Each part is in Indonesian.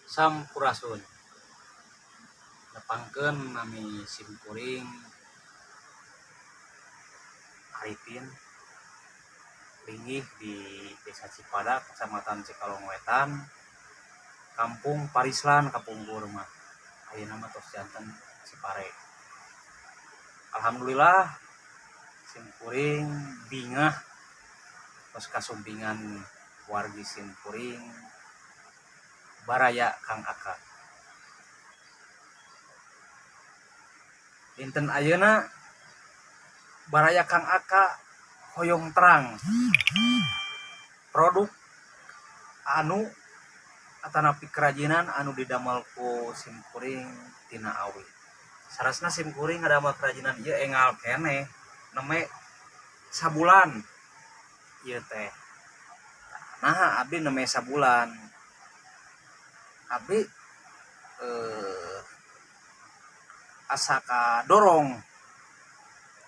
Sampurasun nepangkeun nami simkuring Arifin linggih di Desa Cipada, Kecamatan Cikalong Wetan, Kampung Parislan, Kapungkur mah. Ayeuna mah tos janten Cipare. Alhamdulillah simkuring bingah tos kasumpingan wargi simkuring baraya Kang Aka. Dinten ayeuna baraya Kang Aka hoyong terang produk anu atanapi kerajinan anu didamel ku simkuring tina awi. Sarasna simkuring ngadamel kerajinan ieu engal keneh neme sabulan ieu teh. Nah, abdi neme sabulan. Abdi asa kadorong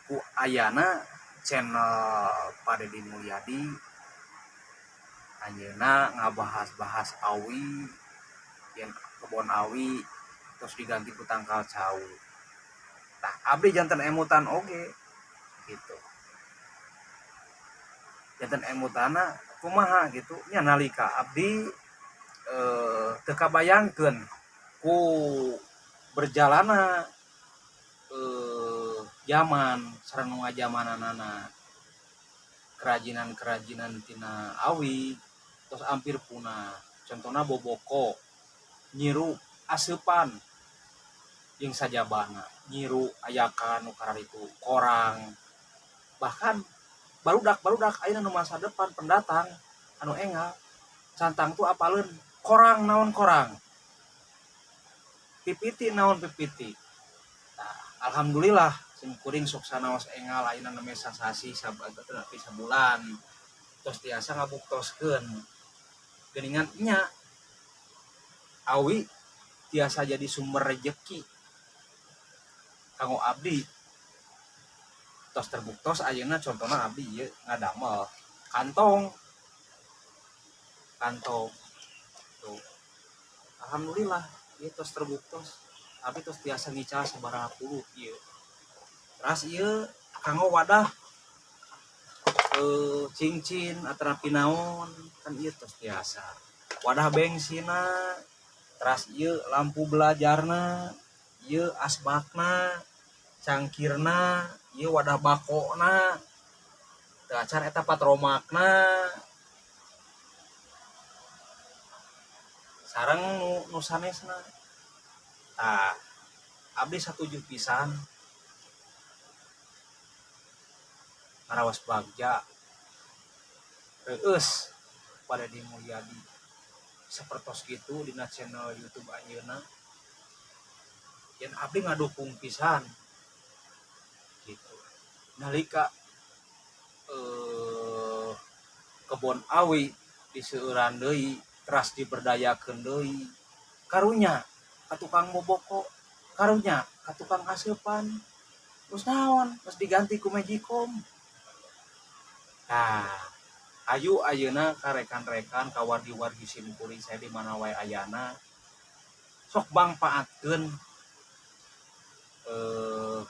ku ayana channel Padedi Mulyadi ayeuna ngabahas-bahas awi yang kebon awi terus diganti ku tangkal cau. Tah abdi janten emutan oge gitu. Janten emutana kumaha gitu nya nalika abdi teu kabayangkeun ku berjalana zaman sareng nu ngajamananana kerajinan tina awi terus hampir punah. Contohna boboko, nyiru aseupan jeung sajabana, nyiru ayakan nu kararitu korang, bahkan barudak ayeuna nu masa depan pendatang anu engal cantang tu apaleun korang naon korang, pipiti naon pipiti. Nah, alhamdulillah simkuring sok sanaos engal ayeuna neme sasasi tapi sabulan tos tiasa ngabuktoskeun geuningan nya awi tiasa jadi sumber rejeki kanggo abdi. Tos terbuktos ayeuna contona abdi ieu ngadamel kantong tuh. Alhamdulillah ieu tos terbuktos abdi tos tiasa ngical sabaraha puluh ieu. Ras ieu kanggo wadah cincin atanapi naon kan ieu tos tiasa. Wadah bengsina, teras ieu lampu belajarna, ieu asbakna, cangkirna, ieu wadah bakona, teu acan eta patromakna. Sareng nu sanesna. Tah, abdi satuju pisan ngaraos bagja reueus Padedi Mulyadi sapertos kitu dina channel YouTube ayeuna. Yen abdi ngadukung pisan gitu. Nalika kebon awi diseueuran deui, teras diberdayakeun deui, karunya ka tukang boboko, karunya ka tukang aseupan, terus naon? Terus diganti ku Magicom. Nah, ayu ayeuna ka rekan-rekan ka wargi-wargi simkuring saya di mana wae ayana sok mangpaatkeun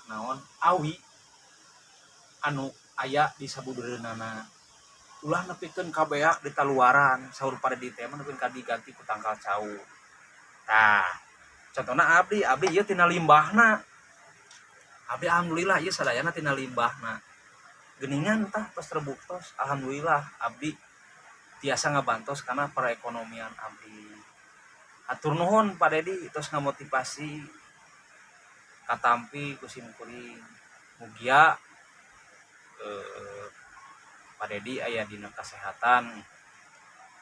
naon awi anu aya di sabudereunana. Ulah nepikeun kabeak di taluaran saur Padedi teh mah nepikeun ka diganti ku tangkal cau. Tah, contona abdi ieu tina limbahna. Abdi alhamdulillah ieu sadayana tina limbahna. Geuningan tah tos terbuktos alhamdulillah abdi tiasa ngabantos kana perekonomian abdi. Hatur nuhun Padedi tos ngamotivasi katampi ku simkuring. Mugia Padedi aya dina kasehatan.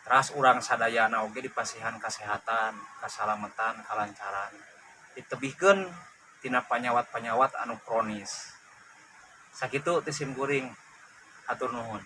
Teras urang sadayana oge dipasihan kasehatan, kasalamatan, kalancaran. Ditebihkeun tina panyawat-panyawat anu kronis. Sakitu ti simkuring. Hatur nuhun.